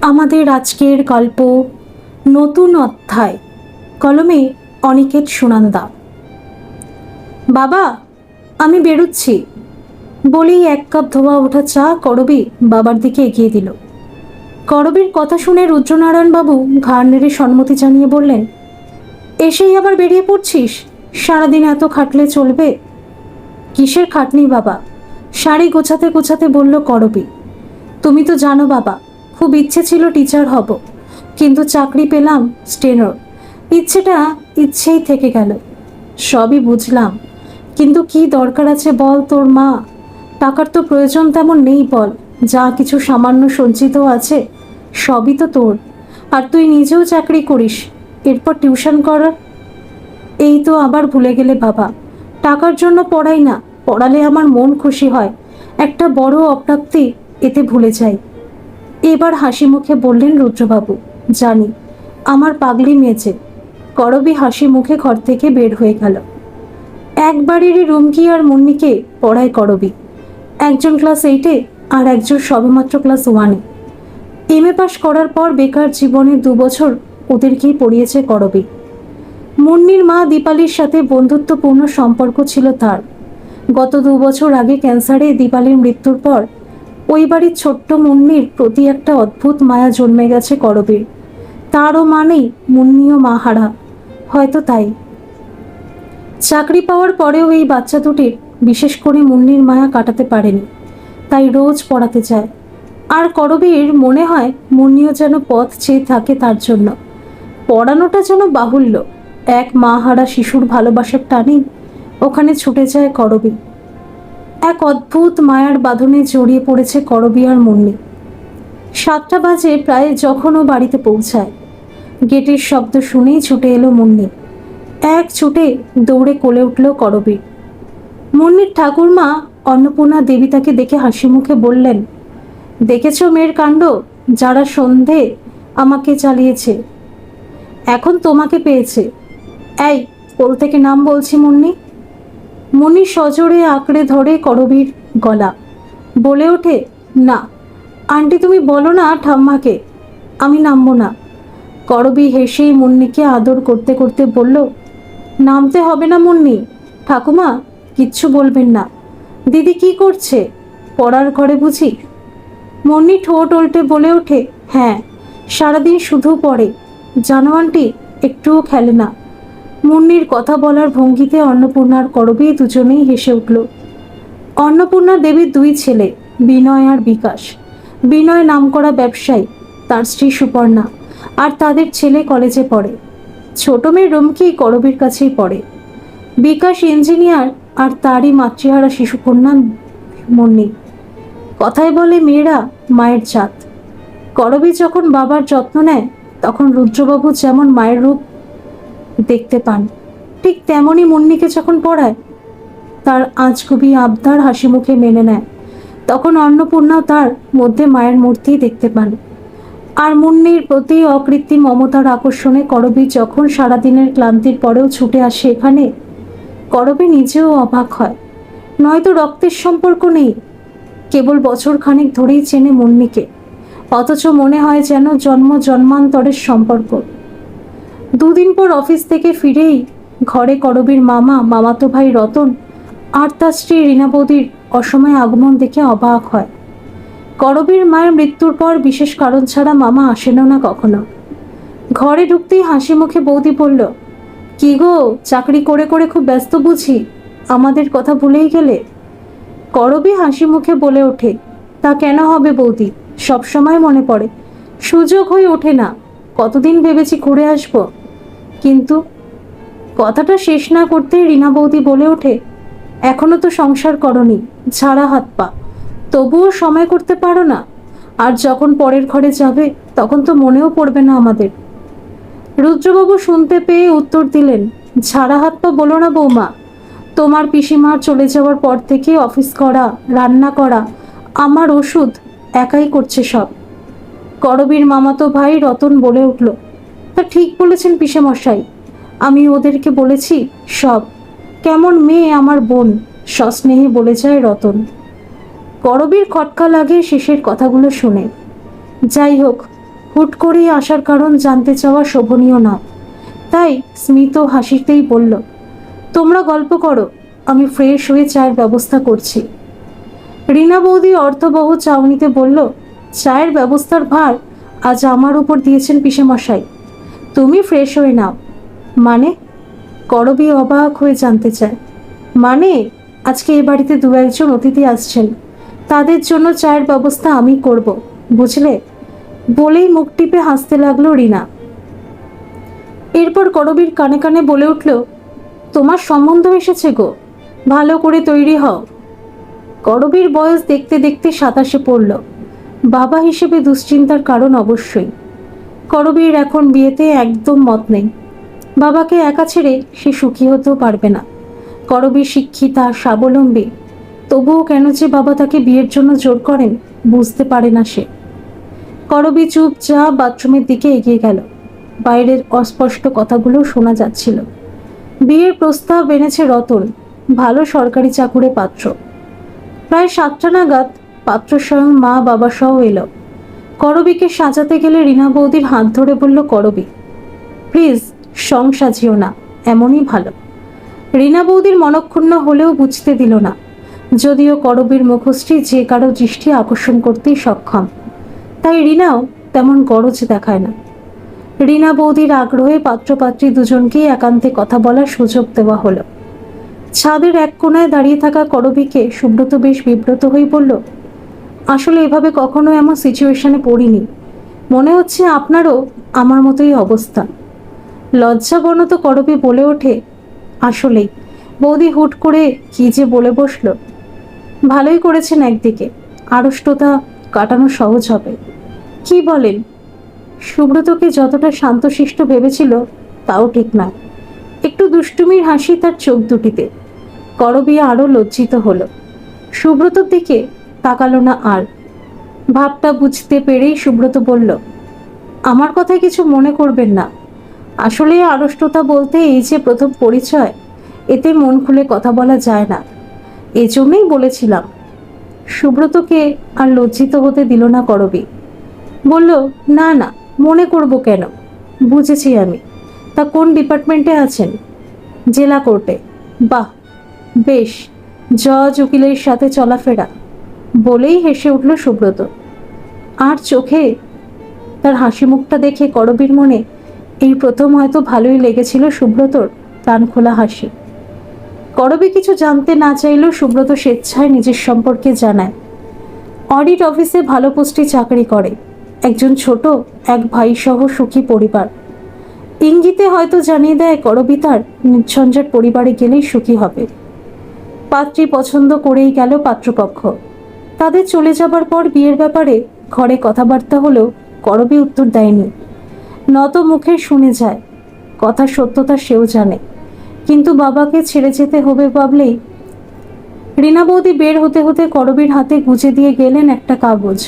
আমাদের আজকের গল্প নতুন অধ্যায়। কলমে অনিকেত সুনন্দা। বাবা, আমি বেরোচ্ছি বলেই 1 কাপ ধোয়া ওঠা চা করবি বাবার দিকে এগিয়ে দিল। করবীর কথা শুনে রুদ্রনারায়ণবাবু ঘাড় নেড়ে সম্মতি জানিয়ে বললেন, এসেই আবার বেরিয়ে পড়ছিস? সারাদিন এত খাটলে চলবে? কিসের খাটনি বাবা, শাড়ি গোছাতে গোছাতে বলল করবী। তুমি তো জানো বাবা, খুব ইচ্ছে ছিল টিচার হব, কিন্তু চাকরি পেলাম স্টেনোর। ইচ্ছেটা ইচ্ছেই থেকে গেল। সবই বুঝলাম, কিন্তু কি দরকার আছে বল? তোর মা, টাকার তো প্রয়োজন তেমন নেই বল। যা কিছু সামান্য সঞ্চিত আছে সবই তো তোর। আর তুই নিজেও চাকরি করিস, এরপর টিউশন করার। এই তো আবার ভুলে গেলে বাবা, টাকার জন্য পড়াই না, পড়ালে আমার মন খুশি হয়, একটা বড় অপ্রাপ্তি এতে ভুলে যাই। এবার হাসি মুখে বললেন রুদ্রবাবু, জানি আমার পাগলি মেয়েছে। করবী হাসি মুখে ঘর থেকে বের হয়ে গেল। একবারেরই রুমকি আর মুন্নিকে পড়ায় করবী। একজন ক্লাস 8-এ আর একজন সবেমাত্র ক্লাস 1-এ। MA পাশ করার পর বেকার জীবনের 2 বছর ওদেরকেই পড়িয়েছে করবী। মুন্নির মা দীপালির সাথে বন্ধুত্বপূর্ণ সম্পর্ক ছিল তার। গত 2 বছর আগে ক্যান্সারে দীপালির মৃত্যুর পর ওই বাড়ির ছোট্ট মুন্নির প্রতি একটা অদ্ভুত মায়া জন্মে গেছে করবীর। তারও মানেই মুন্নিও মাহারা, হয়তো তাই। চাকরি পাওয়ার পরেও এই বাচ্চা দুটির, বিশেষ করে মুন্নির মায়া কাটাতে পারেনি, তাই রোজ পড়াতে যায়। আর করবীর মনে হয় মুন্নিও যেন পথ চেয়ে থাকে তার জন্য। পড়ানোটা যেন বাহুল্য, এক মাহারা শিশুর ভালোবাসার টানেই ওখানে ছুটে যায় করবী। এক অদ্ভুত মায়ার বাঁধনে জড়িয়ে পড়েছে করবী আর মুন্নি। 7টা বাজে প্রায় যখন ও বাড়িতে পৌঁছায়, গেটের শব্দ শুনেই ছুটে এলো মুন্নি। এক ছুটে দৌড়ে কোলে উঠল করবী। মুন্নির ঠাকুরমা অন্নপূর্ণা দেবী তাকে দেখে হাসি মুখে বললেন, দেখেছ মেয়ের কাণ্ড? যারা সন্ধে আমাকে চালিয়েছে এখন তোমাকে পেয়েছে। এই, কোল থেকে নাম বলছি মুন্নি। মুন্নি সজোরে আঁকড়ে ধরে করবীর গলা, বলে ওঠে, না আন্টি, তুমি বলো না ঠাম্মাকে, আমি নামবো না। করবী হেসেই মুন্নিকে আদর করতে করতে বলল, নামতে হবে না মুন্নি, ঠাকুমা কিচ্ছু বলবেন না। দিদি কি করছে? পড়ার ঘরে বুঝি? মুন্নি ঠোঁট উল্টে বলে ওঠে, হ্যাঁ, সারাদিন শুধু পড়ে, জানো আন্টি, একটুও খেলে না। মুন্নির কথা বলার ভঙ্গিতে অন্নপূর্ণা আর করবী দুজনেই হেসে উঠল। অন্নপূর্ণা দেবীর 2 ছেলে, বিনয় আর বিকাশ। বিনয় নামকরা ব্যবসায়ী, তার স্ত্রী সুপর্ণা, আর তাদের ছেলে কলেজে পড়ে। ছোট মেয়ে রুমকি করবীর কাছেই পড়ে। বিকাশ ইঞ্জিনিয়ার, আর তারই মাতৃহারা শিশুকন্যা মুন্নি। কথায় বলে মেয়েরা মায়ের জাত। করবী যখন বাবার যত্ন নেয়, তখন রুদ্রবাবু যেমন মায়ের রূপ দেখতে পান, ঠিক তেমনই মুন্নিকে যখন পড়ায়, তার আজগুবি আবদার হাসি মুখে মেনে নেয়, তখন অন্নপূর্ণাও তার মধ্যে মায়ের মূর্তি দেখতে পান। আর মুন্নির প্রতি অকৃত্রিম মমতার আকর্ষণে করবী যখন সারাদিনের ক্লান্তির পরেও ছুটে আসে এখানে, করবী নিজেও অবাক হয়। নয়তো রক্তের সম্পর্ক নেই, কেবল বছর খানেক ধরেই চেনে মুন্নিকে, অথচ মনে হয় যেন জন্ম জন্মান্তরের সম্পর্ক। 2 দিন পর অফিস থেকে ফিরেই ঘরে করবীর মামাতো ভাই রতন আর তার স্ত্রী রীনা বৌদির অসময়ে আগমন দেখে অবাক হয়। করবীর মায়ের মৃত্যুর পর বিশেষ কারণ ছাড়া মামা আসেন না কখনো। ঘরে ঢুকতেই হাসি মুখে বৌদি বলল, কি গো, চাকরি করে করে খুব ব্যস্ত বুঝি, আমাদের কথা ভুলেই গেলে? করবী হাসি মুখে বলে ওঠে, তা কেন হবে বৌদি, সবসময় মনে পড়ে, সুযোগ হয়ে ওঠে না। কতদিন ভেবেছি ঘুরে আসব, কিন্তু। কথাটা শেষ না করতেই রীনা বৌদি বলে ওঠে, এখনো তো সংসার করনি, ঝাড়া হাত পা, তবুও সময় করতে পারো না? আর যখন পরের ঘরে যাবে তখন তো মনেও পড়বে না আমাদের। রুদ্রবাবু শুনতে পেয়ে উত্তর দিলেন, ঝাড়া হাত পা বলো না বৌমা, তোমার পিসিমার চলে যাওয়ার পর থেকে অফিস করা, রান্না করা, আমার ওষুধ একাই করছে সব। করবীর মামাতো ভাই রতন বলে উঠল, তা ঠিক বলেছেন পিসেমশাই, আমি ওদেরকে বলেছি সব। কেমন মেয়ে আমার বোন, সস্নেহে বলে যায় রতন। করবীর খটকা লাগে শেষের কথাগুলো শুনে। যাই হোক, হুট করেই আসার কারণ জানতে চাওয়া শোভনীয় না, তাই স্মিত হাসিতেই বলল, তোমরা গল্প করো, আমি ফ্রেশ হয়ে চায়ের ব্যবস্থা করছি। রীনা বৌদি অর্থবহ চাউনিতে বলল, চায়ের ব্যবস্থার ভার আজ আমার উপর দিয়েছেন পিসেমশাই, তুমি ফ্রেশ হয়ে নাও। মানে? করবী অবাক হয়ে জানতে চায়। মানে আজকে এ বাড়িতে দু একজন অতিথি আসছেন, তাদের জন্য চায়ের ব্যবস্থা আমি করব, বুঝলে? বলেই মুখ টিপে হাসতে লাগলো রীনা। এরপর করবীর কানে কানে বলে উঠল, তোমার সম্বন্ধ এসেছে গো, ভালো করে তৈরি হও। করবীর বয়স দেখতে দেখতে 27-এ পড়ল। বাবা হিসেবে দুশ্চিন্তার কারণ অবশ্যই। করবীর এখন বিয়েতে একদম মত নেই। বাবাকে একা ছেড়ে সে সুখী হতেও পারবে না। করবী শিক্ষিতা, স্বাবলম্বী, তবুও কেন যে বাবা তাকে বিয়ের জন্য জোর করেন বুঝতে পারে না সে। করবী চুপচাপ বাথরুমের দিকে এগিয়ে গেল। বাইরের অস্পষ্ট কথাগুলো শোনা যাচ্ছিল। বিয়ের প্রস্তাব এনেছে রতন, ভালো সরকারি চাকুরে পাত্র। প্রায় 7টা নাগাদ পাত্র স্বয়ং মা বাবা সহ এলো। করবীকে সাজাতে গেলে রীনা বৌদির হাত ধরে বলল, করবী প্লিজ সং সাজিও না, এমনই ভালো। রীনা বৌদির মনক্ষুণ্ণ হলেও বুঝতে দিল না, যদিও করবীর মুখশ্রী যে কারো দৃষ্টি আকর্ষণ করতেই সক্ষম, তাই রীনাও তেমন গরজ দেখায় না। রীনা বৌদির আগ্রহে পাত্রপাত্রী দুজনকেই একান্তে কথা বলার সুযোগ দেওয়া হলো। ছাদের এক কোণায় দাঁড়িয়ে থাকা করবীকে সুব্রত বেশ বিব্রত হয়ে বলল, আসলে এভাবে কখনো এমন সিচুয়েশনে পড়িনি, মনে হচ্ছে আপনারও আমার মতোই অবস্থা। লজ্জাবনত করবী বলে ওঠে, আসলেই। বৌদি হুট করে কি যে বলে বসল। ভালোই করেছেন, একদিকে আড়ষ্টতা কাটানো সহজ হবে। কি বলেন? সুব্রতকে যতটা শান্তশিষ্ট ভেবেছিল তাও ঠিক না। একটু দুষ্টুমির হাসি তার চোখ দুটিতে। করবী আরো লজ্জিত হলো। সুব্রতর দিকে তাকালো না আর। ভাবটা বুঝতে পেরেই সুব্রত বলল, আমার কথায় কিছু মনে করবেন না, আসলে আড়ষ্টতা বলতে এই যে প্রথম পরিচয়, এতে মন খুলে কথা বলা যায় না, এজন্যই বলেছিলাম। সুব্রতকে আর লজ্জিত হতে দিল না করবী। বলল, না না, মনে করব কেন, বুঝেছি আমি। তা কোন ডিপার্টমেন্টে আছেন? জেলা কোর্টে। বাহ, বেশ, জজ উকিলের সাথে চলাফেরা। বলেই হেসে উঠল সুব্রত। আর চোখে তার হাসি মুখটা দেখে করবীর মনে এই প্রথম হয়তো ভালোই লেগেছিল সুব্রতর প্রাণ খোলা হাসি। করবী কিছু জানতে না চাইলেও সুব্রত স্বেচ্ছায় নিজের সম্পর্কে জানায়। অডিট অফিসে ভালো পোস্টে চাকরি করে, একজন ছোট এক ভাই সহ সুখী পরিবার। ইঙ্গিতে হয়তো জানিয়ে দেয় করবী তার নির্ঝঞ্ঝাট পরিবারে গেলেই সুখী হবে। পাত্রী পছন্দ করেই গেল পাত্রপক্ষ। তাদের চলে যাবার পর বিয়ের ব্যাপারে ঘরে কথাবার্তা হলেও করবী উত্তর দেয়নি। নত মুখে শুনে যায়, কথার সত্যতা সেও জানে, কিন্তু বাবাকে ছেড়ে যেতে হবে ভাবলেই। রীনা বৌদি বের হতে হতে করবীর হাতে গুজে দিয়ে গেলেন একটা কাগজ।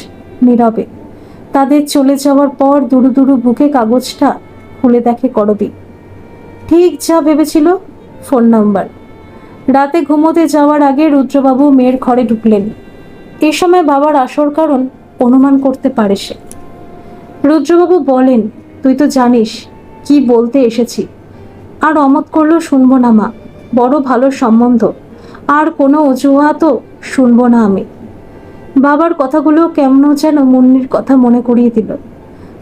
নীরবে তাদের চলে যাওয়ার পর দুরু দুরু বুকে কাগজটা খুলে দেখে করবী। ঠিক যা ভেবেছিল, ফোন নাম্বার। রাতে ঘুমোতে যাওয়ার আগে রুদ্রবাবু মেয়ের ঘরে ঢুকলেন। এ সময় বাবার আসল কারণ অনুমান করতে পারে সে। রুদ্রবাবু বলেন, তুই তো জানিস কি বলতে এসেছি। আর অমত করলেও শুনবো না মা, বড় ভালো সম্বন্ধ, আর কোনো অজুহাতও শুনবো না আমি। বাবার কথাগুলো কেমন যেন মুন্নির কথা মনে করিয়ে দিল।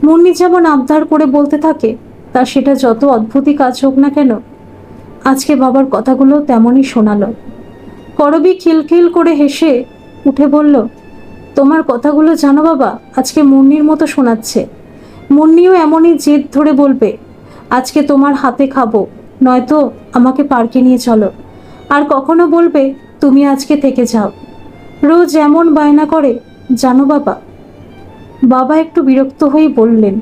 মুন্নি যেমন আবদার করে বলতে থাকে, তা সেটা যত অদ্ভুতই কাজ হোক না কেন, আজকে বাবার কথাগুলো তেমনই শোনালো। করবী খিলখিল করে হেসে উঠে বলল, তোমার কথাগুলো জানো বাবা আজকে মুন্নির মতো শোনাচ্ছে। মুন্নিও এমনই জেদ ধরে বলবে, আজকে তোমার হাতে খাবো, নয়তো আমাকে পার্কে নিয়ে চলো। আর কখনো বলবে, তুমি আজকে থেকে যাও। রোজ এমন বায়না করে, জানো বাবা। বাবা একটু বিরক্ত হয়ে বললেন,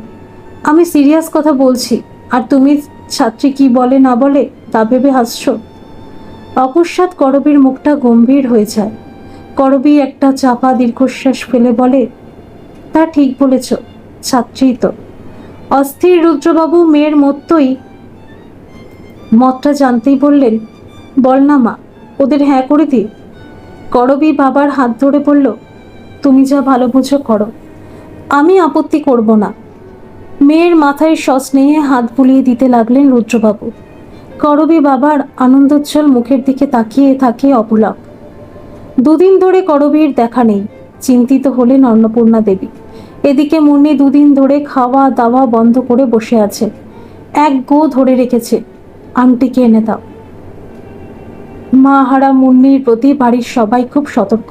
আমি সিরিয়াস কথা বলছি, আর তুমি ছাত্রী কি বলে না বলে তা ভেবে হাসছ। অকস্মাৎ করবীর মুখটা গম্ভীর হয়ে যায়। করবী একটা চাপা দীর্ঘশ্বাস ফেলে বলে, তা ঠিক বলেছ, ছাত্রী তো। অস্থির রুদ্রবাবু মেয়ের মতটা জানতেই বললেন, বল না মা, ওদের হ্যাঁ করে দি। করবী বাবার হাত ধরে বলল, তুমি যা ভালো বুঝো করো, আমি আপত্তি করব না। মেয়ের মাথায় সস্নেহে হাত বুলিয়ে দিতে লাগলেন রুদ্রবাবু। করবী বাবার আনন্দোজ্জ্বল মুখের দিকে তাকিয়ে থাকে অপুলক। দুদিন ধরে করবীর দেখা নেই, চিন্তিত হলেন অন্নপূর্ণা দেবী। এদিকে মুন্নি দুদিন ধরে খাওয়া দাওয়া বন্ধ করে বসে আছে। এক গো ধরে রেখেছে, আন্টিকে এনে দাও। মা হারা মুন্নির প্রতি বাড়ির সবাই খুব সতর্ক।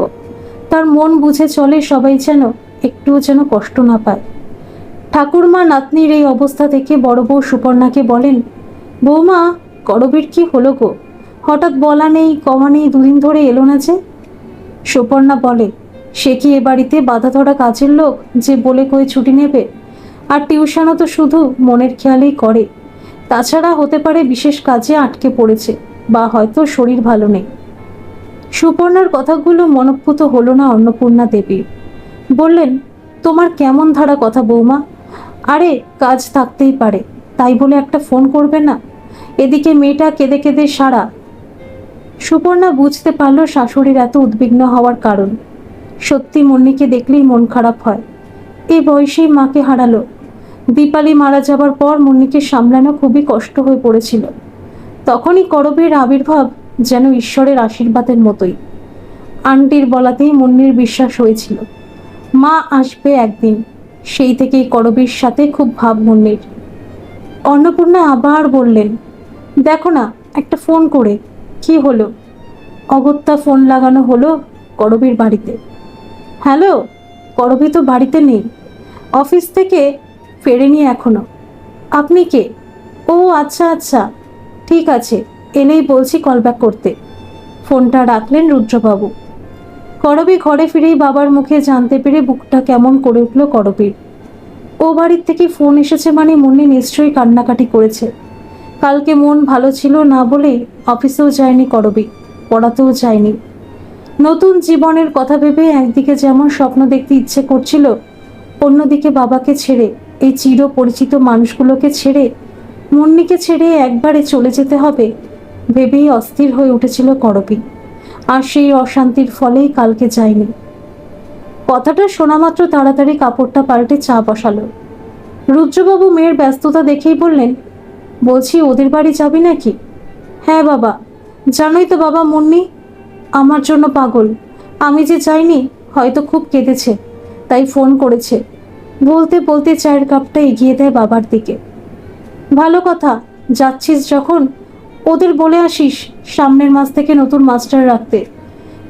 তার মন বুঝে চলে সবাই, যেন একটুও যেন কষ্ট না পায়। ঠাকুরমা নাতনির এই অবস্থা থেকে বড় বউ সুপর্ণাকে বলেন, বৌমা, করবীর কি হলো গো? হঠাৎ বলা নেই কমা নেই দুদিন ধরে এলো না যে? সুপর্ণা বলে, সে কি এ বাড়িতে বাধা ধরা কাজের লোক যে বলে কয়ে ছুটি নেবে? আর টিউশনও তো শুধু মনের খেয়ালেই করে। তাছাড়া হতে পারে বিশেষ কাজে আটকে পড়েছে, বা হয়তো শরীর ভালো নেই। সুপর্ণার কথাগুলো মনঃপুত হলো না অন্নপূর্ণা দেবীর। বললেন, তোমার কেমন ধারা কথা বৌমা? আরে কাজ থাকতেই পারে, তাই বলে একটা ফোন করবে না? এদিকে মেয়েটা কেঁদে কেঁদে সারা। সুপর্ণা বুঝতে পারল শাশুড়ির এত উদ্বিগ্ন হওয়ার কারণ। সত্যি মুন্নিকে দেখলেই মন খারাপ হয়। এই বয়সেই মাকে হারালো। দীপালি মারা যাবার পর মুন্নিকে সামলানো খুবই কষ্ট হয়ে পড়েছিল। তখনই করবীর আবির্ভাব যেন ঈশ্বরের আশীর্বাদের মতোই। আন্টির বলাতেই মুন্নির বিশ্বাস হয়েছিল মা আসবে একদিন। সেই থেকেই করবীর সাথে খুব ভাব মুন্নির। অন্নপূর্ণা আবার বললেন, দেখো না একটা ফোন করে। কি হলো? অগত্যা ফোন লাগানো হলো করবীর বাড়িতে। হ্যালো, করবী তো বাড়িতে নেই, অফিস থেকে ফেরেনি এখনো। আপনি কে? ও আচ্ছা আচ্ছা, ঠিক আছে, এলেই বলছি কল ব্যাক করতে। ফোনটা রাখলেন রুদ্রবাবু। করবী ঘরে ফিরেই বাবার মুখে জানতে পেরে বুকটা কেমন করে উঠল করবীর। ও বাড়ির থেকে ফোন এসেছে মানে মুন্নি নিশ্চয়ই কান্নাকাটি করেছে। কালকে মন ভালো ছিল না বলেই অফিসেও যায়নি করবী, পড়াতেও যায়নি। নতুন জীবনের কথা ভেবে একদিকে যেমন স্বপ্ন দেখতে ইচ্ছে করছিল, অন্যদিকে বাবাকে ছেড়ে, এই চির পরিচিত মানুষগুলোকে ছেড়ে, মুন্নিকে ছেড়ে একবারে চলে যেতে হবে ভেবেই অস্থির হয়ে উঠেছিল করবী। আর সেই অশান্তির ফলেই কালকে যায়নি। কথাটা শোনা মাত্র তাড়াতাড়ি কাপড়টা পাল্টে চা বসালো। রুদ্রবাবু মেয়ের ব্যস্ততা দেখেই বললেন, বলছি ওদের বাড়ি যাবি নাকি? হ্যাঁ বাবা, জানোই তো বাবা, মুন্নি আমার জন্য পাগল। আমি যে যাইনি, হয়তো খুব কেঁদেছে, তাই ফোন করেছে। বলতে বলতে চায়ের কাপটা এগিয়ে দেয় বাবার দিকে। ভালো কথা, যাচ্ছিস যখন ওদের বলে আসিস সামনের মাস থেকে নতুন মাস্টার রাখতে।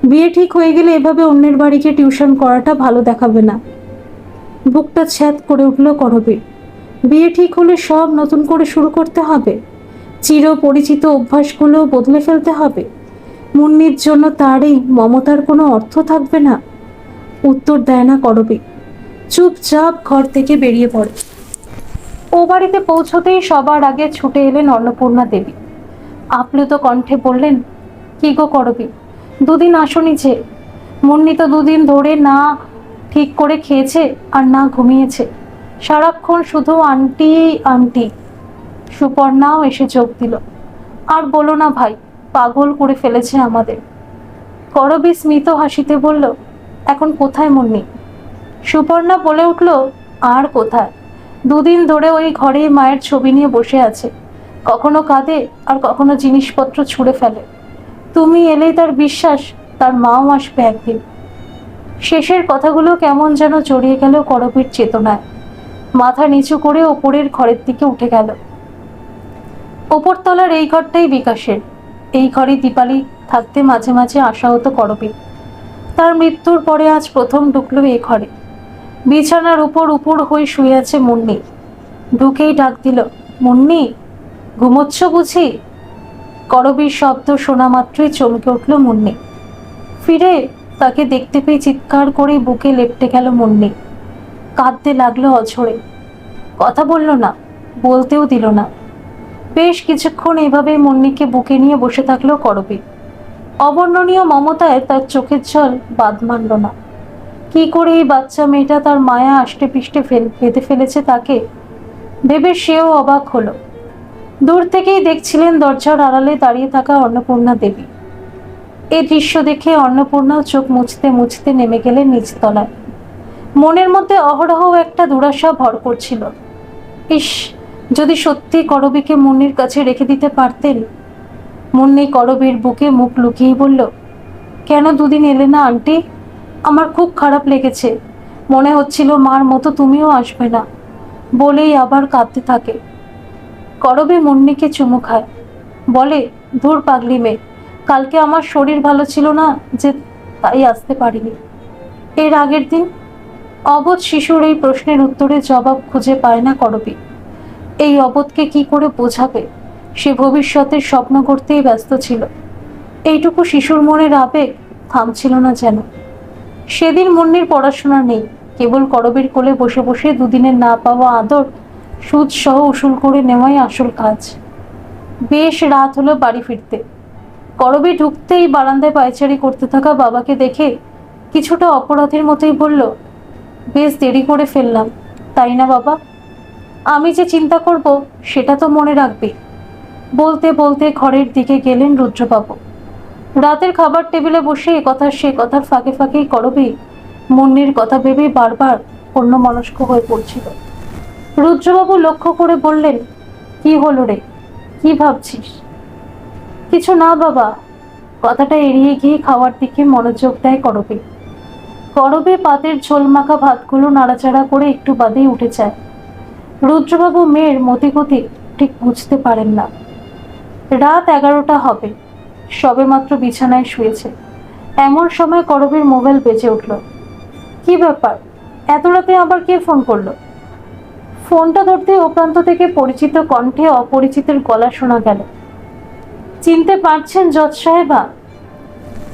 বিয়ে ঠিক হয়ে গেলে এভাবে অন্যের বাড়িকে টিউশন করাটা ভালো দেখাবে না। বুকটা ছ্যাদ করে উঠল করবীর। বিয়ে ঠিক হলে সব নতুন করে শুরু করতে হবে? চির পরিচিত অভ্যাসগুলো বদলে ফেলতে হবে? মুন্নির জন্য তার এই মমতার কোনো অর্থ থাকবে না? উত্তর দেয় না করবী, চুপচাপ ঘর থেকে বেরিয়ে পড়ে। ও বাড়িতে পৌঁছতেই সবার আগে ছুটে এলেন অন্নপূর্ণা দেবী। আপ্লুত কণ্ঠে বললেন, কি গো করবী, দুদিন আসনি যে? মুন্নি তো দুদিন ধরে না ঠিক করে খেয়েছে আর না ঘুমিয়েছে, সারাক্ষণ শুধু আন্টি আন্টি। সুপর্ণাও এসে যোগ দিল। আর বলো না ভাই, পাগল করে ফেলেছে আমাদের। করবী স্মিত হাসিতে বলল, এখন কোথায় মুন্নি? সুপর্ণা বলে উঠল, আর কোথায়, দুদিন ধরে ওই ঘরে মায়ের ছবি নিয়ে বসে আছে। কখনো কাঁদে আর কখনো জিনিসপত্র ছুঁড়ে ফেলে। তুমি এলেই তার বিশ্বাস তার মাও আসবে একদিন। শেষের কথাগুলো কেমন যেন জড়িয়ে গেল করবীর চেতনায়। মাথা নিচু করে ওপরের ঘরের দিকে উঠে গেল। ওপরতলার এই ঘরটাই বিকাশের। এই ঘরে দীপালি থাকতে মাঝে মাঝে আসা হতো করবীর। তার মৃত্যুর পরে আজ প্রথম ঢুকলো এই ঘরে। বিছানার উপর উপর হয়ে শুয়ে আছে মুন্নি। ঢুকেই ডাক দিল, মুন্নি, ঘুমোচ্ছ বুঝি? করবীর শব্দ শোনা মাত্রই চমকে উঠল মুন্নি। ফিরে তাকে দেখতে পেয়ে চিৎকার করে বুকে লেপ্টে গেল মুন্নি। কাঁদতে লাগলো অঝরে। কথা বলল না, বলতেও দিল না। বেশ কিছুক্ষণ এভাবে মুন্নিকে বুকে নিয়ে বসে থাকলো করবী। অবর্ণনীয় মমতায় তার চোখের জল বাদ মানল না। কি করে এই বাচ্চা মেয়েটা তার মায়া আষ্টে পিষ্টে বেঁধে ফেলেছে তাকে ভেবে সেও অবাক হলো। দূর থেকেই দেখছিলেন দরজার আড়ালে দাঁড়িয়ে থাকা অন্নপূর্ণা দেবী। এই দৃশ্য দেখে অন্নপূর্ণাও চোখ মুছতে মুছতে নেমে গেলেন নিচতলায়। মনের মধ্যে অহরহ একটা দুরাশা ভর করছিল। ইস, যদি সত্যি করবীকে মুন্নির কাছে রেখে দিতে পারতেন। মুন্নি করবীর বুকে মুখ লুকিয়ে বলল, কেন দুদিন এলে না আন্টি? আমার খুব খারাপ লেগেছে, মনে হচ্ছিল মার মতো তুমিও আসবে না। বলেই আবার কাঁদতে থাকে। করবী মুন্নিকে চুমু খায়, বলে, ধুর পাগলি মেয়ে, কালকে আমার শরীর ভালো ছিল না যে, তাই আসতে পারিনি। এর আগের দিন? অবোধ শিশুর এই প্রশ্নের উত্তরে জবাব খুঁজে পায় না করবী। এই অবোধকে কি করে বোঝাবে? সে ভবিষ্যতের স্বপ্ন করতেই ব্যস্ত ছিল। এইটুকু শিশুর মনের আবেগ থামছিল না যেন। সেদিন মুন্নির পড়াশোনা নেই, কেবল করবীর কোলে বসে বসে দুদিনের না পাওয়া আদর সুদ সহ উসুল করে নেওয়াই আসল কাজ। বেশ রাত হলো বাড়ি ফিরতে। করবী ঢুকতেই বারান্দায় পায়চারি করতে থাকা বাবাকে দেখে কিছুটা অপরাধের মতোই বলল, বেশ দেরি করে ফেললাম, তাই না বাবা? আমি যে চিন্তা করব সেটা তো মনে রাখবে। বলতে বলতে ঘরের দিকে গেলেন রুদ্রবাবু। রাতের খাবার টেবিলে বসে সে কথার ফাঁকে ফাঁকেই করবী মুন্নির কথা ভেবে বারবার অন্যমনস্ক হয়ে পড়ছিল। রুদ্রবাবু লক্ষ্য করে বললেন, কি হলো রে, কি ভাবছিস? কিছু না বাবা। কথাটা এড়িয়ে গিয়ে খাওয়ার দিকে মনোযোগ দেয় করবী। করবী পাতের ঝোল মাখা ভাতগুলো নাড়াচাড়া করে একটু বাদেই উঠে যায়। রুদ্রবাবু মেয়ের মতিগতি ঠিক বুঝতে পারেন না। রাত 11টা হবে, সবেমাত্র বিছানায় শুয়েছে। এমন সময় করবীর মোবাইল বেজে উঠল। কি ব্যাপার, এত রাতে আবার কে ফোন করলো? ফোনটা ধরতে ও প্রান্ত থেকে পরিচিত কণ্ঠে অপরিচিতের গলা শোনা গেল। চিনতে পারছেন জজ সাহেবা?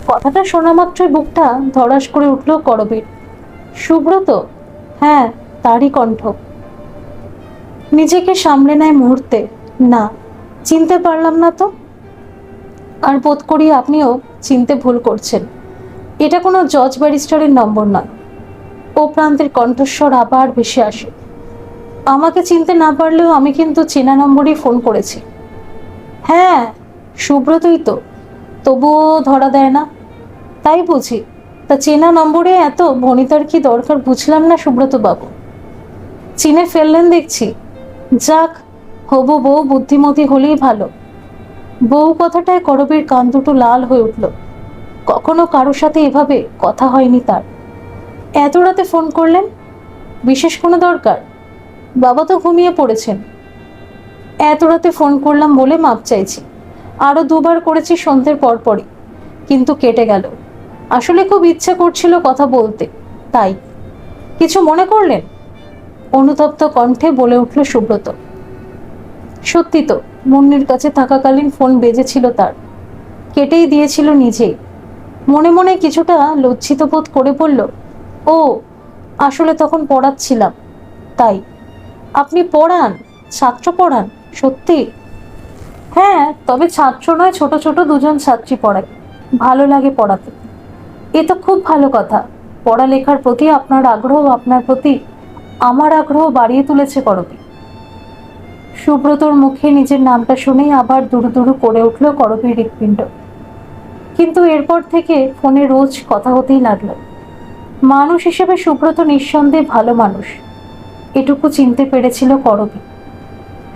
কথাটা শোনা মাত্রই বুকটা ধড়াস করে উঠল করবীর। সুব্রত? হ্যাঁ, তারই কণ্ঠ। নিজেকে সামলে নেয় মুহূর্তে, না, চিনতে পারলাম না তো। আর বোধ করি আপনিও চিনতে ভুল করছেন, এটা কোনো জজ ব্যারিস্টারের নম্বর নয়। ও প্রান্তের কণ্ঠস্বর আবার ভেসে আসে। আমাকে চিনতে না পারলেও আমি কিন্তু চেনা নম্বরই ফোন করেছি। হ্যাঁ, সুব্রতই তো, তবুও ধরা দেয় না। তাই বুঝি? তা চেনা নম্বরে এত ভনিতার কি দরকার বুঝলাম না সুব্রত বাবু। চিনে ফেললেন দেখছি। যাক, হবু বউ বুদ্ধিমতী হলেই ভালো। বউ কথাটায় করবীর কান দুটো লাল হয়ে উঠল। কখনো কারো সাথে এভাবে কথা হয়নি তার। এত রাতে ফোন করলেন, বিশেষ কোনো দরকার? বাবা তো ঘুমিয়ে পড়েছেন। এত রাতে ফোন করলাম বলে মাপ চাইছি। আরো দুবার করেছি সন্ধ্যের পরপরই, কিন্তু কেটে গেল। আসলে খুব ইচ্ছে করছিল কথা বলতে, তাই। কিছু মনে করলেন? অনুতপ্ত কণ্ঠে বলে উঠল সুব্রত। সত্যি তো, মুন্নির কাছে থাকাকালীন ফোন বেজেছিল তার, কেটেই দিয়েছিল নিজেই। মনে মনে কিছুটা লজ্জিত বোধ করে বলল, ও, আসলে তখন পড়াচ্ছিলাম, তাই। আপনি পড়ান? ছাত্র পড়ান? সত্যি? হ্যাঁ, তবে ছাত্র নয়, ছোট ছোট দুজন ছাত্রী পড়ায়। ভালো লাগে পড়াতে। এ তো খুব ভালো কথা। পড়ালেখার প্রতি আপনার আগ্রহ আপনার প্রতি আমার আগ্রহ বাড়িয়ে তুলেছে করবী। সুব্রতর মুখে নিজের নামটা শুনেই আবার দুরু দুরু করে উঠল করবীর হৃৎপিণ্ড। কিন্তু এরপর থেকে ফোনে রোজ কথা হতেই লাগলো। মানুষ হিসেবে সুব্রত নিঃসন্দেহে ভালো মানুষ, এটুকু চিনতে পেরেছিল করবী।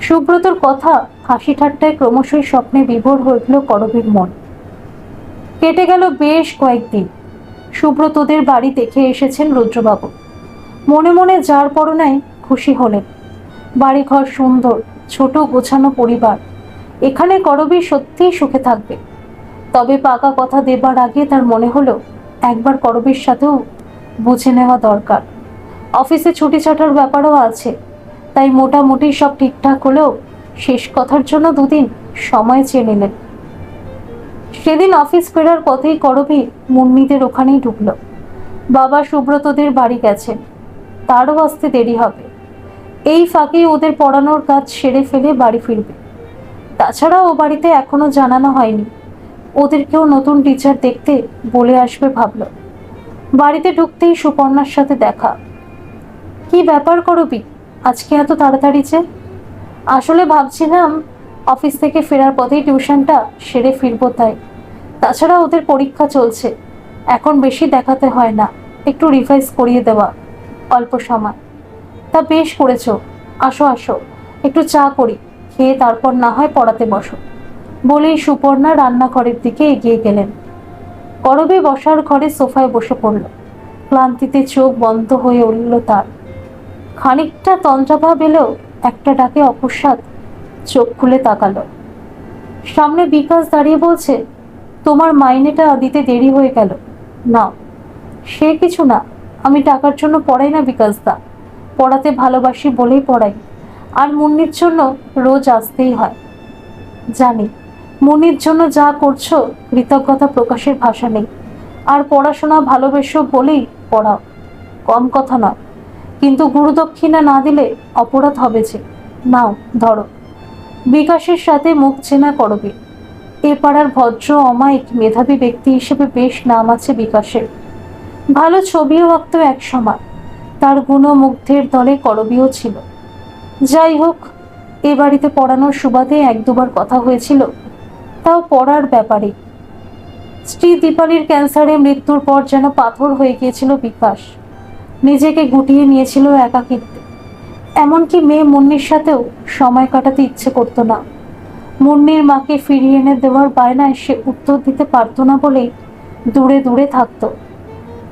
সুব্রতর কথা হাসি ঠাট্টায় ক্রমশই স্বপ্নে বিভোর হয়ে উঠল করবীর মন। কেটে গেল বেশ কয়েকদিন। সুব্রতদের বাড়ি দেখে এসেছেন রুদ্রবাবু। মনে মনে যার পরনায় খুশি হলেন। বাড়িঘর সুন্দর, ছোট গোছানো পরিবার। এখানে করবী সত্যিই সুখে থাকবে। তবে পাকা কথা দেবার আগে তার মনে হলো একবার করবীর সাথেও বুঝে নেওয়া দরকার। অফিসে ছুটি ছাটার ব্যাপারও আছে, তাই মোটামুটি সব ঠিকঠাক হলেও শেষ কথার জন্য দুদিন সময় চেয়ে নিলেন। সেদিন অফিস ফেরার পথেই করবী মুন্নিদের ওখানেই ঢুকলো। বাবা সুব্রতদের বাড়ি গেছেন, তারও আসতে দেরি হবে। এই ফাঁকে ওদের পড়ানোর কাজ সেরে ফেলে বাড়ি ফিরবে। তাছাড়া ও বাড়িতে এখনো জানানো হয়নি, ওদেরকেও নতুন টিচার দেখতে বলে আসবে ভাবল। বাড়িতে ঢুকতেই সুপর্ণার সাথে দেখা। কি ব্যাপার করবী, আজকে এত তাড়াতাড়ি যে? আসলে ভাবছিলাম অফিস থেকে ফেরার পথেই টিউশনটা সেরে ফিরবো, তাই। তাছাড়া ওদের পরীক্ষা চলছে, এখন বেশি দেখাতে হয় না, একটু রিভাইজ করিয়ে দেওয়া, অল্প সময়। তা বেশ করেছো, আসো আসো, একটু চা করি, খেয়ে তারপর না হয় পড়াতে বসো। বলেই সুপর্ণা রান্নাঘরের দিকে এগিয়ে গেলেন। করবী বসার ঘরে সোফায় বসে পড়ল। ক্লান্তিতে চোখ বন্ধ হয়ে উঠল তার। খানিকটা তন্দ্রাভাব এলেও একটা ডাকে অকস্মাৎ চোখ খুলে তাকালো। সামনে বিকাশ দাঁড়িয়ে বলছে, তোমার মাইনেটা দিতে দেরি হয়ে গেল, নাও। সে কিছু না, আমি টাকার জন্য পড়াই না বিকাশ দা, পড়াতে ভালোবাসি বলেই পড়াই। আর মুন্নির জন্য রোজ আসতেই হয়। জানি মুন্নির জন্য যা করছো কৃতজ্ঞতা প্রকাশের ভাষা নেই। আর পড়াশোনা ভালোবেসো বলেই পড়াও, কম কথা নয়। কিন্তু গুরুদক্ষিণা না দিলে অপরাধ হবে যে। নাও ধরো। বিকাশের সাথে মুখ চেনা করবে। এ পাড়ার ভদ্র অমায়িক মেধাবী ব্যক্তি হিসেবে বেশ নাম আছে বিকাশের। ভালো ছবিও আঁকত এক সময়। তার গুণমুগ্ধের দলে করবীও ছিল। যাই হোক, এ বাড়িতে পড়ানোর সুবাদে এক দুবার কথা হয়েছিল, তাও পড়ার ব্যাপারে। স্ত্রী দীপালির ক্যান্সারে মৃত্যুর পর যেন পাথর হয়ে গিয়েছিল বিকাশ। নিজেকে গুটিয়ে নিয়েছিল একাকিত্বে। এমনকি মেয়ে মুন্নির সাথেও সময় কাটাতে ইচ্ছে করতো না। মুন্নির মাকে ফিরিয়ে এনে দেওয়ার বায়নায় সে উত্তর দিতে পারত না বলেই দূরে দূরে থাকত।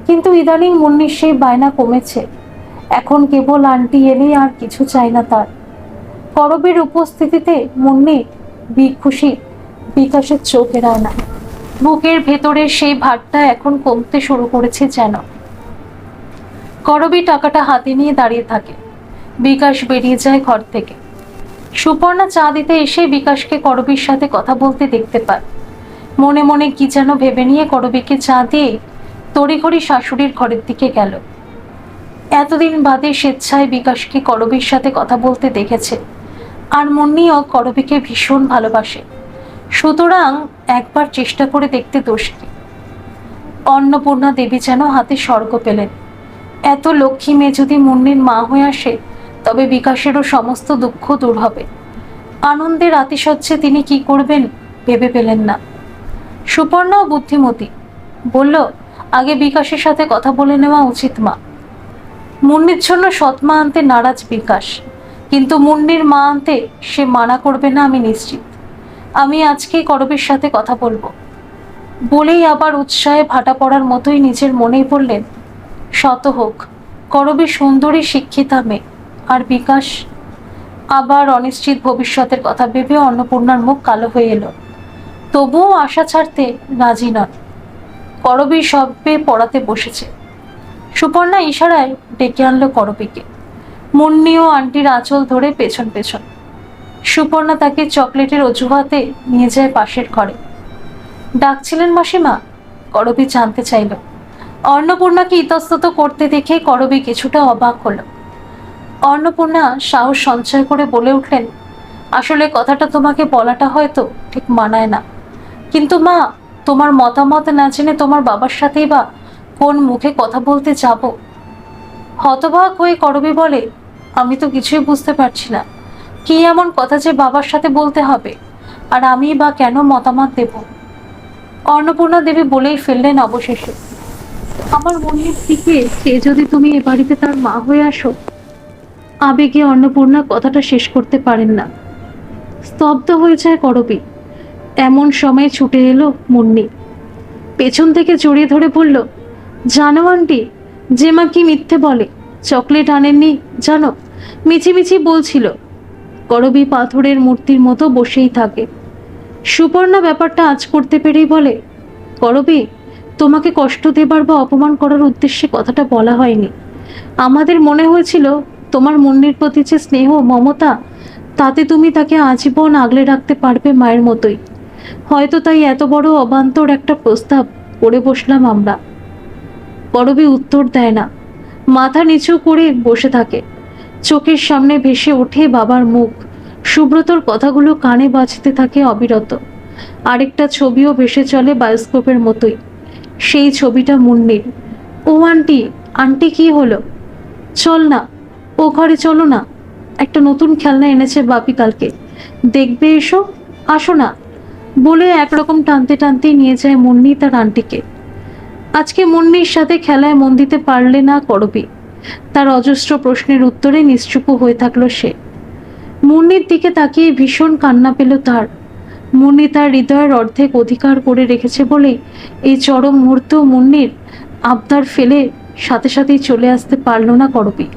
কিন্তু ইদানিং মুন্নির সেই বায়না কমেছে। এখন কেবল আন্টি এলেই আর কিছু চাই না তার। করবীর উপস্থিতিতে মুন্নি খুশি বিকাশের চোখ এড়ায় না। বুকের ভেতরে সেই ভারটা এখন কমতে শুরু করেছে যেন। করবী টাকাটা হাতে নিয়ে দাঁড়িয়ে থাকে। বিকাশ বেরিয়ে যায় ঘর থেকে। সুপর্ণা চা দিতে এসে বিকাশকে করবীর সাথে কথা বলতে দেখতে পায়। মনে মনে কি যেন ভেবে নিয়ে করবীকে চা দিয়ে তড়িঘড়ি শাশুড়ির ঘরের দিকে গেল। এতদিন বাদে স্বেচ্ছায় বিকাশকে করবীর সাথে কথা বলতে দেখেছে। আর মুন্নিও করবীকে ভীষণ ভালোবাসে। সুতরাং একবার চেষ্টা করে দেখতে দোষ কি। অন্নপূর্ণা দেবী যেন হাতে স্বর্গ পেলেন। এত লক্ষ্মী মেয়ে যদি মুন্নির মা হয়ে আসে, তবে বিকাশেরও সমস্ত দুঃখ দূর হবে। আনন্দের আতিশয্যে তিনি কি করবেন ভেবে পেলেন না। সুপর্ণাও বুদ্ধিমতী, বলল, আগে বিকাশের সাথে কথা বলে নেওয়া উচিত মা। মুন্নির জন্য সৎমা আনতে নারাজ বিকাশ, কিন্তু মুন্নির মা আনতে সে মানা করবে না আমি নিশ্চিত। আমি আজকেই করবীর সাথে কথা বলবো। বলেই আবার উৎসাহে ভাটা পড়ার মতোই নিজের মনেই বললেন, শত হোক, করবী সুন্দরী শিক্ষিতা মেয়ে। আর বিকাশ। আবার অনিশ্চিত ভবিষ্যতের কথা ভেবে অন্নপূর্ণার মুখ কালো হয়ে এলো। তবুও আশা ছাড়তে রাজি নন। করবী সবে পড়াতে বসেছে। সুপর্ণা ইশারায় ডেকে আনলো করবীকে। মুন্নি ও আন্টির আঁচল ধরে পেছন পেছন। সুপর্ণা তাকে চকলেটের অজুহাতে নিয়ে যায় পাশের ঘরে। ডাকছিলেন মাসিমা? করবী জানতে চাইল। অন্নপূর্ণাকে ইতস্তত করতে দেখে করবী কিছুটা অবাক হলো। অন্নপূর্ণা সাহস সঞ্চয় করে বলে উঠলেন, আসলে কথাটা তোমাকে বলাটা হয়তো ঠিক মানায় না, কিন্তু মা, তোমার মতামত না জেনে তোমার বাবার সাথেই বা কোন মুখে কথা বলতে যাব? হতবাক হয়ে করবী বলে, আমি তো কিছুই বুঝতে পারছি না, কি এমন কথা যে বাবার সাথে বলতে হবে, আর আমি বা কেন মতামত দেব? অন্নপূর্ণা দেবী বলেই ফেললেন অবশেষে, আমার মনের দিকে সে যদি তুমি এ বাড়িতে তার মা হয়ে আসো। আবেগে অন্নপূর্ণা কথাটা শেষ করতে পারেন না। স্তব্ধ হয়ে যায় করবী। এমন সময় ছুটে এলো মুন্নি। পেছন থেকে জড়িয়ে ধরে বলল, জানো আন্টি, যে মা কি মিথ্যে বলে, চকলেট আনেননি জানো, মিছিমিছি বলছিল। করবী পাথরের মূর্তির মতো বসেই থাকে। সুপর্ণা ব্যাপারটা আঁচ করতে পেরেই বলে, করবী, তোমাকে কষ্ট দেবার বা অপমান করার উদ্দেশ্যে কথাটা বলা হয়নি। আমাদের মনে হয়েছিল তোমার মুন্নির প্রতি যে স্নেহ মমতা, তাতে তুমি তাকে আজীবন আগলে রাখতে পারবে মায়ের মতোই। হয়তো তাই এত বড় অবান্তর একটা প্রস্তাব করে বসলাম আমরা। করবী উত্তর দেয় না, মাথা নিচু করে বসে থাকে। চোখের সামনে ভেসে ওঠে বাবার মুখ। সুব্রতর কথাগুলো কানে বাজতে থাকে অবিরত। আরেকটা ছবিও ভেসে চলে বায়োস্কোপের মতোই। সেই ছবিটা মুন্নির। ও আন্টি, আন্টি কি হলো? চল না, ও ঘরে চলো না, একটা নতুন খেলনা এনেছে বাপি কালকে, দেখবে এসো, আসো না। বলে একরকম টানতে টানতেই নিয়ে যায় মুন্নি তার আন্টিকে। আজকে মুন্নির সাথে খেলায় মন দিতে পারলে না করবী। তার অজস্র প্রশ্নের উত্তরে নিশ্চুপ হয়ে থাকলো সে। মুন্নির দিকে তাকিয়ে ভীষণ কান্না পেল তার। মুন্নি তার হৃদয়ের অর্ধেক অধিকার করে রেখেছে বলে এই চরম মুহূর্তেও মুন্নির আবদার ফেলে সাথে সাথেই চলে আসতে পারল না করবী।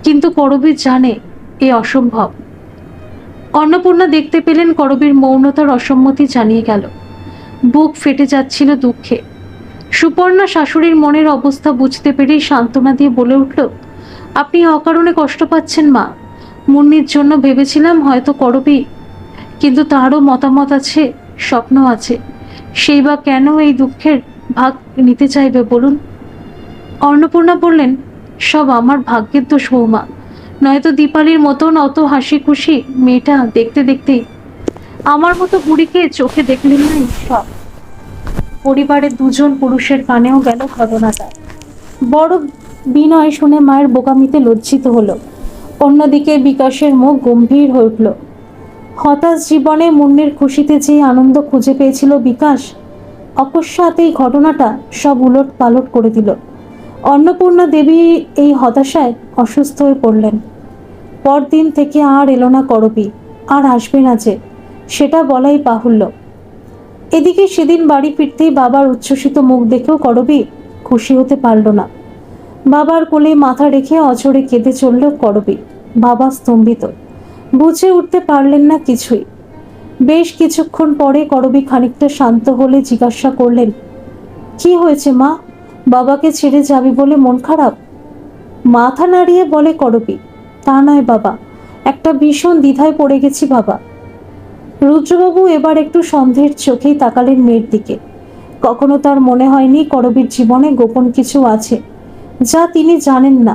কিন্তু করবী জানে এ অসম্ভব। অন্নপূর্ণা দেখতে পেলেন করবীর মৌনতার অসম্মতি জানিয়ে গেল। বুক ফেটে যাচ্ছিল দুঃখে। সুপর্ণা শাশুড়ির মনের অবস্থা বুঝতে পেরেই সান্ত্বনা দিয়ে বলে উঠল, আপনি অকারণে কষ্ট পাচ্ছেন মা। মুন্নির জন্য ভেবেছিলাম হয়তো করবী, কিন্তু তারও মতামত আছে, স্বপ্ন আছে। সেই বা কেন এই দুঃখের ভাগ নিতে চাইবে বলুন? অন্নপূর্ণা বললেন, সব আমার ভাগ্যের দোষ বৌমা, নয়তো দীপালির মতন অত হাসি খুশি মেয়েটা দেখতে দেখতেই আমার মতো বুড়িকে চোখে দেখলেন না সব। পরিবারের দুজন পুরুষের কানেও গেল ঘটনাটা। বড় বিনয় শুনে মায়ের বোকামিতে লজ্জিত হলো। অন্যদিকে বিকাশের মুখ গম্ভীর হয়ে উঠল। হতাশ জীবনে মুন্নির খুশিতে যে আনন্দ খুঁজে পেয়েছিল বিকাশ, অকস্মাৎ এই ঘটনাটা সব উলট পালট করে দিল। অন্নপূর্ণা দেবী এই হতাশায় অসুস্থ হয়ে পড়লেন। পরদিন থেকে আর এলো না করবী, আর আসবে না যে, সেটা বলাই বাহুল্য। এদিকে সেদিন বাড়ি ফিরতেই বাবার উচ্ছ্বসিত মুখ দেখেও করবী খুশি হতে পারল না। বাবার কোলে মাথা রেখে অঝরে কেঁদে চলল করবী। বাবা স্তম্ভিত, বুঝে উঠতে পারলেন না কিছুই। বেশ কিছুক্ষণ পরে করবী খানিকটা শান্ত হলে জিজ্ঞাসা করলেন, কি হয়েছে মা? বাবাকে ছেড়ে যাবি বলে মন খারাপ? মাথা নাড়িয়ে বলে করবী, তা নয় বাবা, একটা ভীষণ দ্বিধায় পড়ে গেছি বাবা। রুদ্রবাবু এবার একটু সন্দেহের চোখেই তাকালেন মেয়ের দিকে। কখনো তার মনে হয়নি করবীর জীবনে গোপন কিছু আছে যা তিনি জানেন না।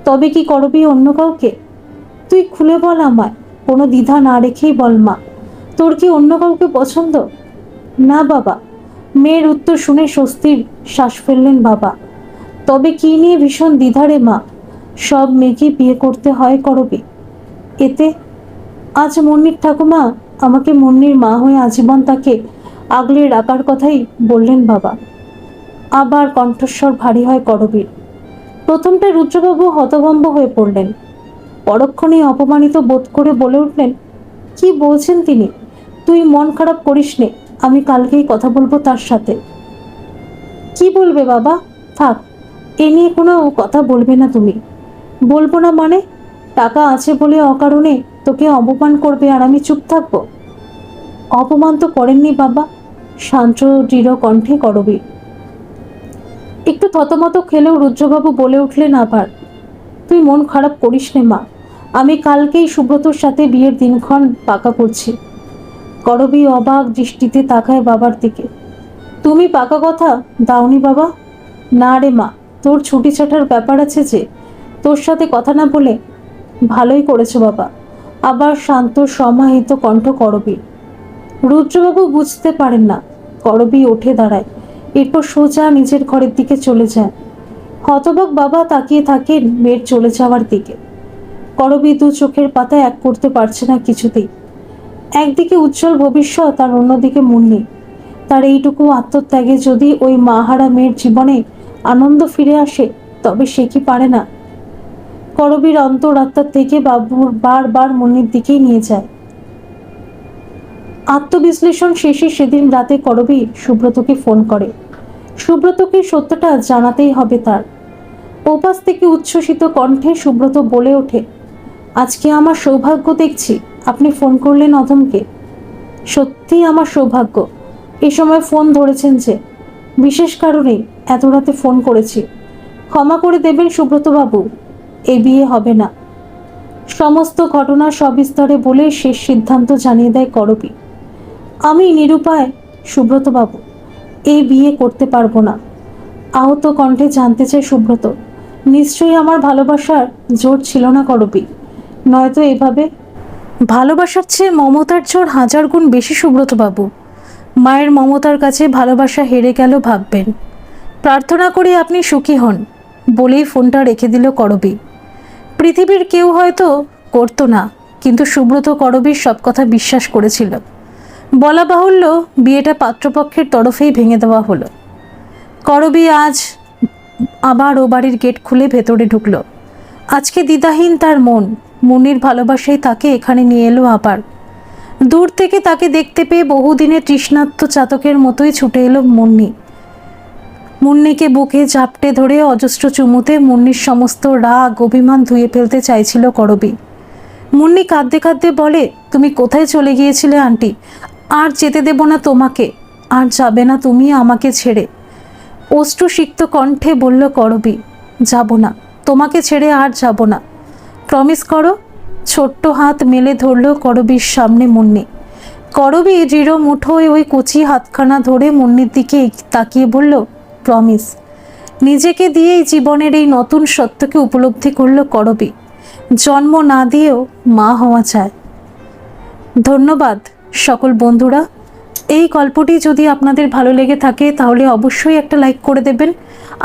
তবে কি করবী অন্য কাউকে? তুই খুলে বল আমায়, কোনো দ্বিধা না রেখেই বল মা, তোর কি অন্য কাউকে পছন্দ? না বাবা। মেয়ের উত্তর শুনে স্বস্তির শ্বাস ফেললেন বাবা। তবে কি নিয়ে ভীষণ দ্বিধারে মা? সব মেয়েকে বিয়ে করতে হয় করবী, এতে আজ মুন্নির ঠাকুমা আমাকে মুন্নির মা হয়ে আজীবন তাকে আগলে রাখার কথাই বললেন বাবা। আবার কণ্ঠস্বর ভারী হয় করবীর। প্রথমটা রুদ্রবাবু হতভম্ব হয়ে পড়লেন, পরক্ষণেই অপমানিত বোধ করে বলে উঠলেন, কি বলছেন তিনি? তুই মন খারাপ করিস নে, আমি কালকেই কথা বলবো তার সাথে। কি বলবে বাবা? থাক, এ নিয়ে কোনো কথা বলবে না তুমি। বলবো না মানে? টাকা আছে বলে অকারণে তোকে অপমান করবে আর আমি চুপ থাকবো? অপমান তো করেননি বাবা, শান্ত দৃঢ় কণ্ঠে করবী। একটু থতমত খেলেও রুদ্রবাবু বলে উঠলেন আবার, তুই মন খারাপ করিস নে মা, আমি কালকেই সুব্রতর সাথে বিয়ের দিনক্ষণ পাকা করছি। করবী অবাক দৃষ্টিতে তাকায় বাবার দিকে। তুমি পাকা কথা দাওনি বাবা? না রে মা, তোর ছুটি ছাটার ব্যাপার আছে যে, তোর সাথে কথা না বলে। ভালোই করেছো বাবা। আবার শান্ত সমাহিত কণ্ঠ করবী। রুদ্রবাবু বুঝতে পারেন না। করবী উঠে দাঁড়ায়, এরপর সোজা নিজের ঘরের দিকে চলে যায়। হতবাক বাবা তাকিয়ে থাকেন মেয়ের চলে যাওয়ার দিকে। করবী দু চোখের পাতা এক করতে পারছে না কিছুতেই। একদিকে উজ্জ্বল ভবিষ্যৎ আর অন্যদিকে মুন্নি। তার এইটুকু আত্মত্যাগে যদি ওই মাহারা মেয়ের জীবনে আনন্দ ফিরে আসে, তবে সে কি পারে না? করবীর অন্তরাত্মার থেকে বাবুর বারবার মুন্নির দিকেই নিয়ে যায়। আত্মবিশ্লেষণ শেষে সেদিন রাতে করবী সুব্রতকে ফোন করে। সুব্রতকে সত্যটা জানাতেই হবে তার। ওপাশ থেকে উচ্ছ্বসিত কণ্ঠে সুব্রত বলে ওঠে, আজকে আমার সৌভাগ্য দেখছি আপনি ফোন করলেন অধমকে। সত্যিই আমার সৌভাগ্য এ সময় ফোন ধরেছেন যে। বিশেষ কারণেই এত রাতে ফোন করেছি। ক্ষমা করে দেবেন সুব্রতবাবু, এ বিয়ে হবে না। সমস্ত ঘটনা সবিস্তারে বলে শেষ সিদ্ধান্ত জানিয়ে দেয় করবী। আমি নিরুপায় সুব্রতবাবু, এই বিয়ে করতে পারবো না। আহত কণ্ঠে জানতে চায় সুব্রত। নিশ্চয়ই আমার ভালোবাসার জোর ছিল না করবী, নয়তো এভাবে। ভালোবাসার চেয়ে মমতার জোর হাজার গুণ বেশি সুব্রতবাবু। মায়ের মমতার কাছে ভালোবাসা হেরে গেল ভাববেন। প্রার্থনা করি আপনি সুখী হন, বলেই ফোনটা রেখে দিল করবী। পৃথিবীর কেউ হয়তো করতো না, কিন্তু সুব্রত করবীর সব কথা বিশ্বাস করেছিল। বলা বাহুল্য, বিয়েটা পাত্রপক্ষের তরফেই ভেঙে দেওয়া হলো। করবী আজ আবার ও বাড়ির গেট খুলে ভেতরে ঢুকলো। আজকে দ্বিধাহীন তার মন, মুন্নির ভালোবাসায় তাকে এখানে নিয়ে এলো আবার। দূর থেকে তাকে দেখতে পেয়ে বহুদিনের তৃষ্ণার্ত চাতকের মতোই ছুটে এলো মুন্নি। মুন্নিকে বুকে ঝাপটে ধরে অজস্র চুমুতে মুন্নির সমস্ত রাগ অভিমান ধুয়ে ফেলতে চাইছিল করবী। মুন্নি কাঁদতে কাঁদতে বলে, তুমি কোথায় চলে গিয়েছিলে আন্টি? আর যেতে দেব না তোমাকে, আর যাবে না তুমি আমাকে ছেড়ে। অশ্রুসিক্ত কণ্ঠে বলল করবী, যাব না, তোমাকে ছেড়ে আর যাব না, প্রমিস করো। ছোট্ট হাত মেলে ধরল করবীর সামনে মুন্নি। করবী দৃঢ় মুঠোয় ওই কচি হাতখানা ধরে মুন্নির দিকে তাকিয়ে বলল, প্রমিস। নিজেকে দিয়েই জীবনের এই নতুন সত্যকে উপলব্ধি করল করবী। জন্ম না দিয়েও মা হওয়া যায়। ধন্যবাদ সকল বন্ধুরা। এই গল্পটি যদি আপনাদের ভালো লেগে থাকে তাহলে অবশ্যই একটা লাইক করে দেবেন,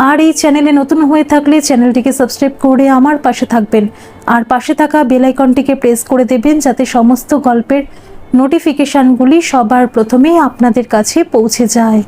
আর এই চ্যানেলে নতুন হয়ে থাকলে চ্যানেলটিকে সাবস্ক্রাইব করে আমার পাশে থাকবেন, আর পাশে থাকা বেল আইকনটিকে প্রেস করে দেবেন যাতে সমস্ত গল্পের নোটিফিকেশানগুলি সবার প্রথমে আপনাদের কাছে পৌঁছে যায়।